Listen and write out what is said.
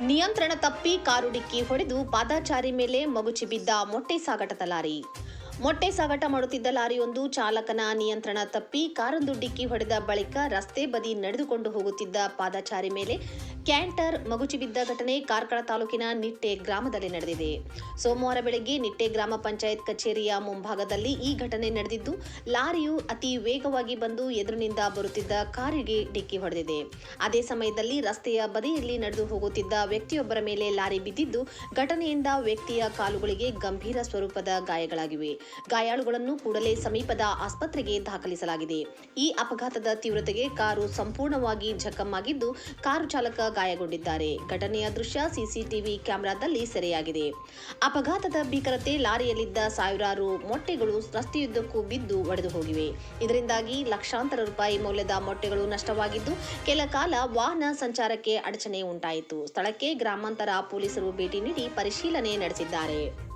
ನಿಯಂತ್ರಣ ತಪ್ಪಿ ಕಾರು ಡಿಕ್ಕಿ ಹೊಡೆದು ಪಾದಚಾರಿ ಮೇಲೆ ಮಗುಚಿ ಬಿದ್ದ ಮೊಟ್ಟೆ ಸಾಗಾಟದ ಲಾರಿ. ಮೊಟ್ಟೆ ಸಾಗಾಟ ಮಾಡುತ್ತಿದ್ದ ಲಾರಿಯೊಂದು ಚಾಲಕನ ನಿಯಂತ್ರಣ ತಪ್ಪಿ ಕಾರೊಂದು ಡಿಕ್ಕಿ ಹೊಡೆದ ಬಳಿಕ ರಸ್ತೆ ಬದಿ ನಡೆದುಕೊಂಡು ಹೋಗುತ್ತಿದ್ದ ಪಾದಚಾರಿ ಮೇಲೆ ಕ್ಯಾಂಟರ್ ಮಗುಚಿ ಬಿದ್ದ ಘಟನೆ ಕಾರ್ಕಳ ತಾಲೂಕಿನ ನಿಟ್ಟೆ ಗ್ರಾಮದಲ್ಲಿ ನಡೆದಿದೆ. ಸೋಮವಾರ ಬೆಳಗ್ಗೆ ನಿಟ್ಟೆ ಗ್ರಾಮ ಪಂಚಾಯತ್ ಕಚೇರಿಯ ಮುಂಭಾಗದಲ್ಲಿ ಈ ಘಟನೆ ನಡೆದಿದ್ದು, ಲಾರಿಯು ಅತಿ ವೇಗವಾಗಿ ಬಂದು ಎದುರಿನಿಂದ ಬರುತ್ತಿದ್ದ ಕಾರಿಗೆ ಡಿಕ್ಕಿ ಹೊಡೆದಿದೆ. ಅದೇ ಸಮಯದಲ್ಲಿ ರಸ್ತೆಯ ಬದಿಯಲ್ಲಿ ನಡೆದು ಹೋಗುತ್ತಿದ್ದ ವ್ಯಕ್ತಿಯೊಬ್ಬರ ಮೇಲೆ ಲಾರಿ ಬಿದ್ದಿದ್ದು, ಘಟನೆಯಿಂದ ವ್ಯಕ್ತಿಯ ಕಾಲುಗಳಿಗೆ ಗಂಭೀರ ಸ್ವರೂಪದ ಗಾಯಗಳಾಗಿವೆ. ಗಾಯಾಳುಗಳನ್ನು ಕೂಡಲೇ ಸಮೀಪದ ಆಸ್ಪತ್ರೆಗೆ ದಾಖಲಿಸಲಾಗಿದೆ. ಈ ಅಪಘಾತದ ತೀವ್ರತೆಗೆ ಕಾರು ಸಂಪೂರ್ಣವಾಗಿ ಜಖಮ್ಮಾಗಿದ್ದು, ಕಾರು ಚಾಲಕ ಗಾಯಗೊಂಡಿದ್ದಾರೆ. ಘಟನೆಯ ದೃಶ್ಯ ಸಿಸಿಟಿವಿ ಕ್ಯಾಮೆರಾದಲ್ಲಿ ಸೆರೆಯಾಗಿದೆ. ಅಪಘಾತದ ಭೀಕರತೆ, ಲಾರಿಯಲ್ಲಿದ್ದ ಸಾವಿರಾರು ಮೊಟ್ಟೆಗಳು ರಸ್ತೆಯುದ್ದಕ್ಕೂ ಬಿದ್ದು ಒಡೆದು ಹೋಗಿವೆ. ಇದರಿಂದಾಗಿ ಲಕ್ಷಾಂತರ ರೂಪಾಯಿ ಮೌಲ್ಯದ ಮೊಟ್ಟೆಗಳು ನಷ್ಟವಾಗಿದ್ದು, ಕೆಲ ಕಾಲ ವಾಹನ ಸಂಚಾರಕ್ಕೆ ಅಡಚಣೆ ಉಂಟಾಯಿತು. ಸ್ಥಳಕ್ಕೆ ಗ್ರಾಮಾಂತರ ಪೊಲೀಸರು ಭೇಟಿ ನೀಡಿ ಪರಿಶೀಲನೆ ನಡೆಸಿದ್ದಾರೆ.